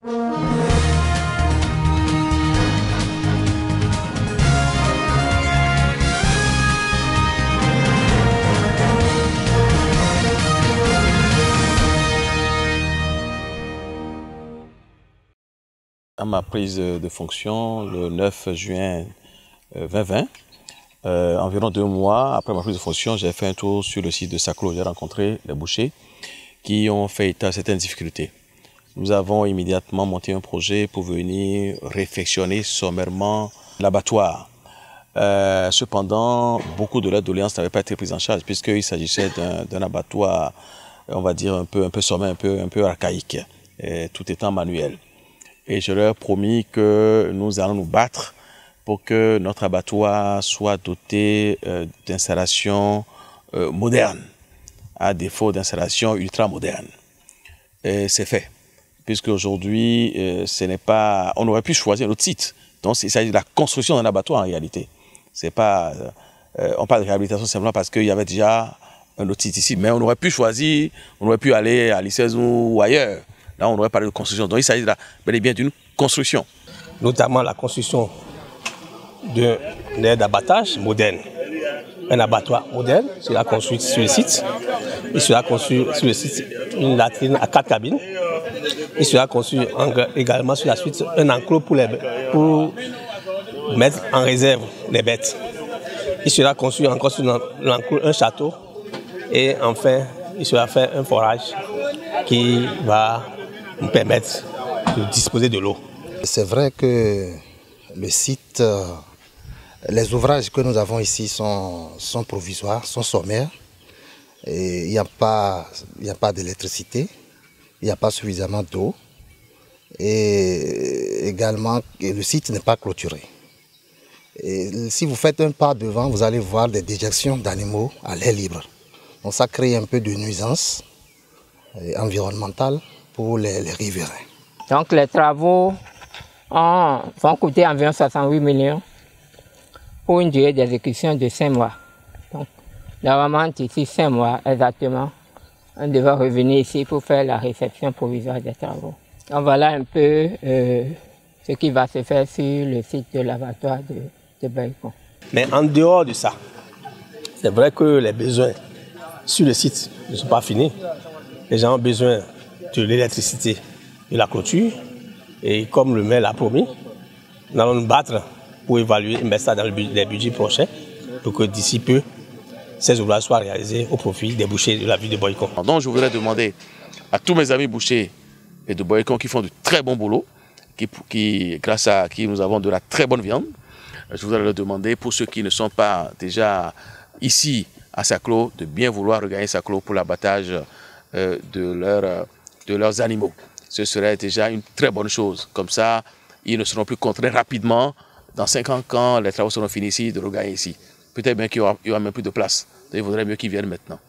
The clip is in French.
À ma prise de fonction le 9 juin 2020, environ 2 mois après ma prise de fonction, j'ai fait un tour sur le site de Saclo. J'ai rencontré les bouchers qui ont fait état de certaines difficultés. Nous avons immédiatement monté un projet pour venir réfectionner sommairement l'abattoir. Cependant, beaucoup de leurs doléances n'avaient pas été prises en charge puisqu'il s'agissait d'un abattoir, on va dire, un peu sommaire, un peu archaïque, tout étant manuel. Et je leur ai promis que nous allons nous battre pour que notre abattoir soit doté d'installations modernes, à défaut d'installations ultra modernes. Et c'est fait, puisque aujourd'hui, on aurait pu choisir notre site. Donc il s'agit de la construction d'un abattoir en réalité. C'est pas, on parle de réhabilitation simplement parce qu'il y avait déjà un autre site ici, mais on aurait pu choisir, on aurait pu aller à l'ICES ou ailleurs. Là, on aurait parlé de construction. Donc, il s'agit bel et bien d'une construction. Notamment la construction d'un aire d'abattage moderne. Un abattoir moderne sera construit sur le site. Il sera construit sur le site une latrine à 4 cabines. Il sera construit également sur la suite un enclos pour mettre en réserve les bêtes. Il sera construit encore sur l'enclos un château. Et enfin, il sera fait un forage qui va nous permettre de disposer de l'eau. C'est vrai que le site, les ouvrages que nous avons ici sont provisoires, sont sommaires. Et il n'y a pas d'électricité, il n'y a pas suffisamment d'eau. Et également, le site n'est pas clôturé. Et si vous faites un pas devant, vous allez voir des déjections d'animaux à l'air libre. Donc ça crée un peu de nuisance environnementale pour les riverains. Donc les travaux vont coûter environ 68 millions pour une durée d'exécution de 5 mois. Donc normalement ici 5 mois exactement, on devrait revenir ici pour faire la réception provisoire des travaux. Donc voilà un peu ce qui va se faire sur le site de l'abattoir de Boycon. Mais en dehors de ça, c'est vrai que les besoins sur le site ne sont pas finis. Les gens ont besoin de l'électricité, de la clôture. Et comme le maire l'a promis, nous allons nous battre pour évaluer et mettre ça dans les budgets prochains pour que d'ici peu, ces ouvrages soient réalisés au profit des bouchers de la ville de Boycon. Donc je voudrais demander à tous mes amis bouchers et de Boycon qui font du très bon boulot, grâce à qui nous avons de la très bonne viande, je voudrais leur demander, pour ceux qui ne sont pas déjà ici à Saclo, de bien vouloir regagner Saclo pour l'abattage de leurs animaux. Ce serait déjà une très bonne chose. Comme ça, ils ne seront plus contraints rapidement, dans 5 ans, quand les travaux seront finis ici, de regagner ici. Peut-être bien qu'il y aura même plus de place. Donc, il vaudrait mieux qu'ils viennent maintenant.